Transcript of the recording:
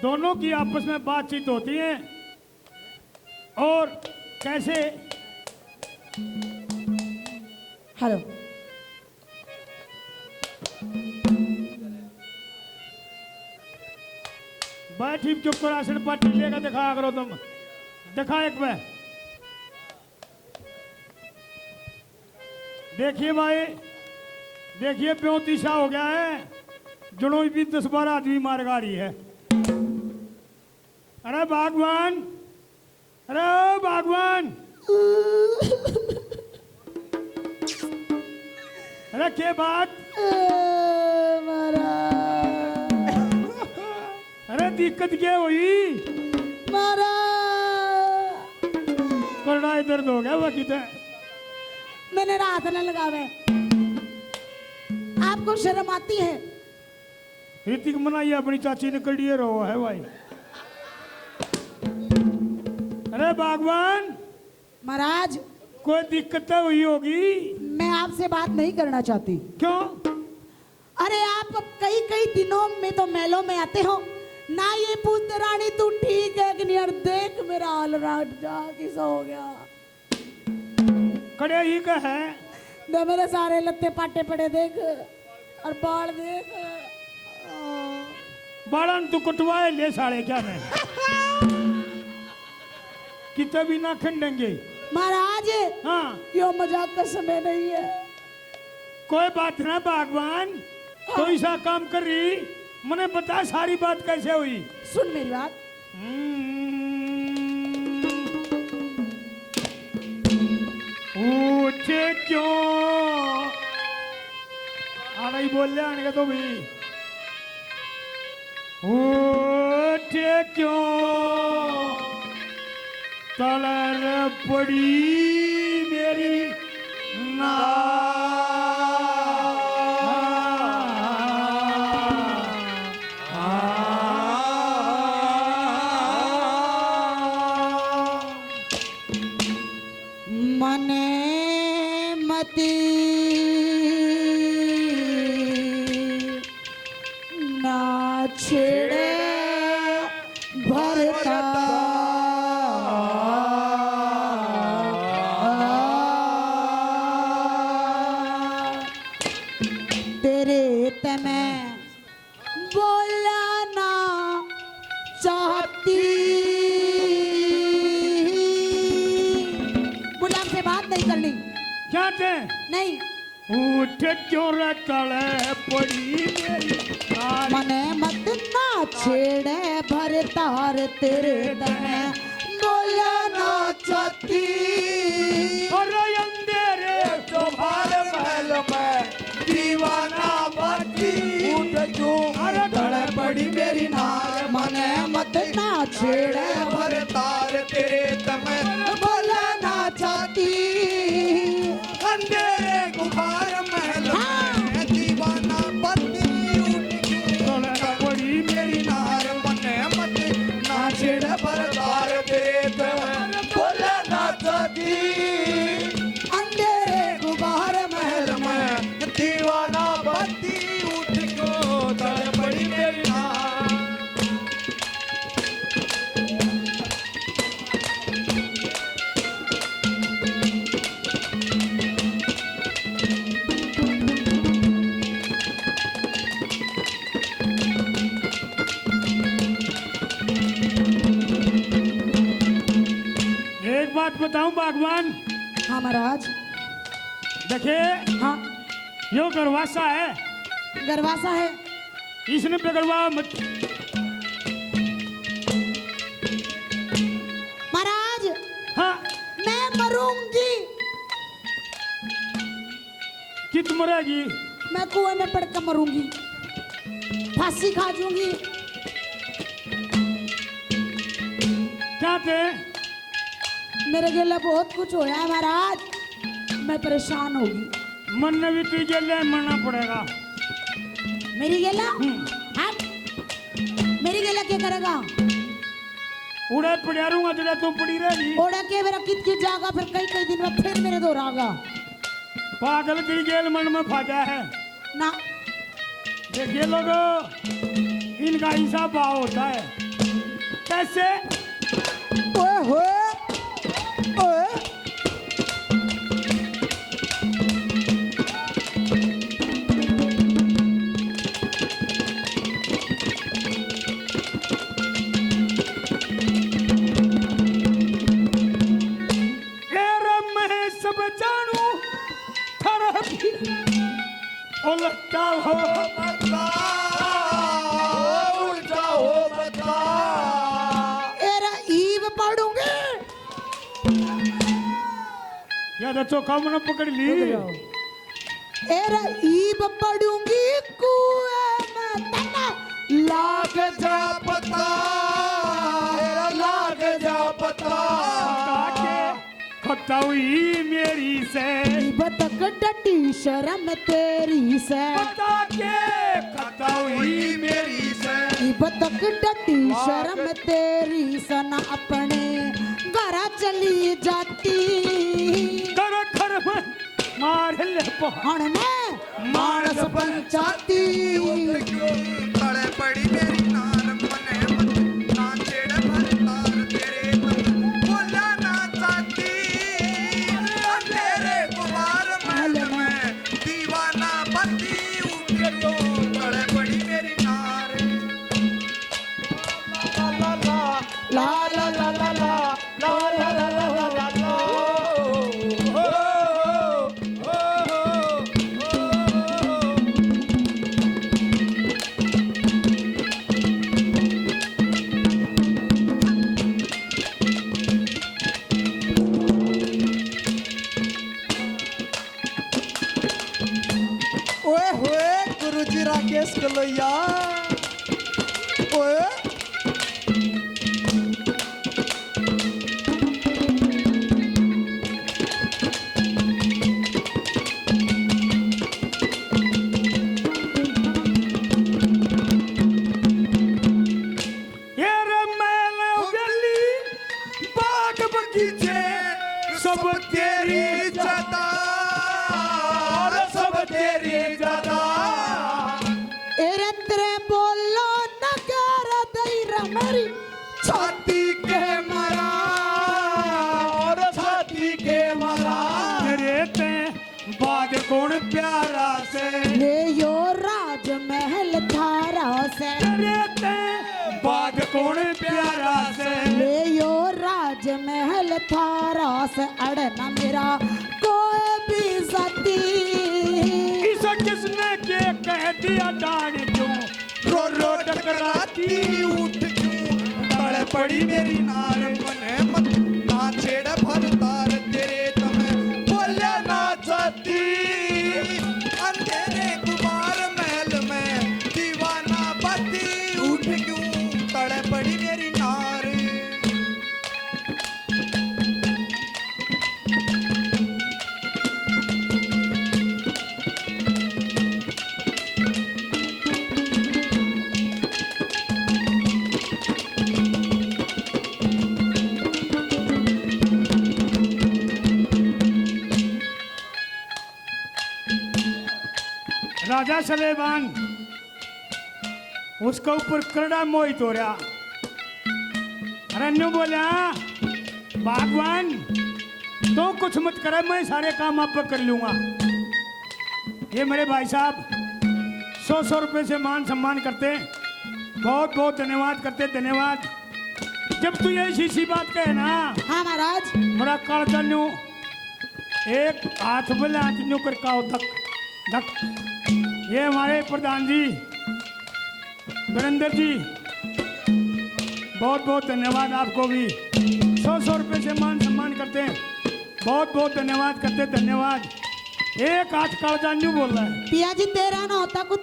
दोनों की आपस में बातचीत होती है। और कैसे? हेलो। बैठी चुप कर आसन पर टिलेगा दिखा करो तुम। दिखा एक बार। देखिए भाई, देखिए 35 हो गया है, जुड़ो भी 10-12 आदमी मार गाड़ी है। अरे भगवान, अरे भगवान, अरे क्या बात? अरे दिक्कत क्या हुई? करना दर्द हो गया वह किधर? मैंने रात न लगावे। आपको शर्म आती है? ऋतिक मनाइए, अपनी चाची ने कड़िए रहो है भाई। अरे भगवान, महाराज कोई दिक्कत हुई होगी? मैं आपसे बात नहीं करना चाहती। क्यों? अरे आप कई कई दिनों में तो मेलों में आते हो ना, ये पूछते रानी तू ठीक है कि नहीं? यार देख मेरा हाल रात जा किसा हो गया। कड़े ही का है? दे मेरे सारे लत्ते पाटे पड़े देख, और बाल देख। बालन तू कटवाए ले साले क्या मैं कितना भी ना खंडेंगे। महाराज हाँ, यो मजाक का समय नहीं है। कोई बात ना भगवान, तो ऐसा काम कर रही, मैंने बता सारी बात कैसे हुई। सुन मेरी बात। पूछे क्यों आ रही बोल ले आने का तो भी। पूछे क्यों तलर पड़ी मेरी ना। छेड़े भरता तेरे तमे बोला ना चाहती। मुझे आपसे बात नहीं करनी। क्या थे? नहीं। उठ क्यों तले पड़ी मेरी मने मत ना छेड़े भरतार तेरे तने बोला ना चाहती। और अंधेरे तो भार महल में दीवाना बाती। उठ क्यों तड़े पड़ी मेरी नार, मने मत ना छेड़े भरतार तेरे तमे बोला ना चाहती। अंधेरे गुफार महल में दीवाना बत्ती तले पड़ी मेरी नार, मने मत ना छेड़े भरतार तेरे तमे बोला ना चाहती। अंधेरे गुबार महल में दीवाना बत्ती उठ को तड़े पड़ी मेरी नार। एक बात बताऊं भगवान, हाँ महाराज। देखिए हाँ यो गरवासा है, गरवासा है। इसने पकड़वा मत। महाराज हाँ, मैं मरूंगी। कित मरेगी? मैं कुएं में पड़कर मरूंगी, फांसी खा जूंगी। क्या थे? मेरे गेला बहुत कुछ होया है महाराज, मैं परेशान होगी। मन ने भी तुझे ले मरना पड़ेगा। मेरी गेला हाँ? मेरी गेला क्या करेगा? उड़े पड़ा रहूंगा जरा तू पड़ी रहेगी। ओड़ा के मेरा कित कित जागा, फिर कई कई दिन में फिर मेरे दौर आगा। पागल तेरी जेल मन में फाजा है ना देखिए लोगो, इनका हिसाब भाव होता है। कैसे? ओए होए ओए मैं सब जानू थारा भी उलटा हो बता उल्टा हो बता एरा ईव पढ़ूंगे या तो चौका मन पकड़ ली। एरा ईव पढ़ूंगी कुएं में तना लाग जा पता तेरा लाग जा पता खताई मेरी से बतक डटी शर्म तेरी से बता के खताई मेरी से बतक डटी शर्म तेरी सन अपने घर चली जाती कर खर में मार ले हण में मानस पंचाती तड़े पड़ी मेरी नार मने मत ना छेड़ भरतार तेरे तन बोला ना चाहती तेरे कुमार महल में दीवाना बत्ती उठ तो तड़े पड़ी मेरी नार ला ला ला ला ला ला ला ला ला ला ला ला ओए होए गुरुजी राकेश कलोया ओए ये रमेल गली बाग बगीचे सब तेरी जदा सब तेरी जदा एरे तेरे बोलो नगर दैरा मेरी छाती के मरा और छाती के मरा तेरे ते बाद कौन प्यारा से ले यो राजमहल थारा से तेरे ते बाद कौन प्यारा से ले यो राजमहल थारा से अड़ना मेरा कोई भी जाती इस किसने के कह दिया डांड क्यों रो रो टकराती उठ क्यों तड़ पड़ी मेरी नार बने मत ना छेड़ भरतार तेरे तमे बोले ना चाहती अंधेरे कुमार महल में दीवाना बत्ती उठ क्यों तड़ पड़ी मेरी नार राजा सलेमान उसका ऊपर करड़ा मोहित हो रहा। रन्नू बोला भगवान तो कुछ मत करे, मैं सारे काम आप पर कर लूंगा। ये मेरे भाई साहब 100 रुपए से मान सम्मान करते, बहुत बहुत धन्यवाद करते, धन्यवाद। जब तू ये सी बात कहे ना हाँ महाराज बड़ा कालू एक हाथ बोले हाथ न्यू कर काओ धक धक। ये हमारे प्रधान जी वीरेंद्र जी, बहुत बहुत धन्यवाद आपको भी। 100 रुपए से मान सम्मान करते हैं, बहुत बहुत धन्यवाद करते, धन्यवाद। एक हाथ कालू बोल रहा है। पिया जी तेरा ना होता कुछ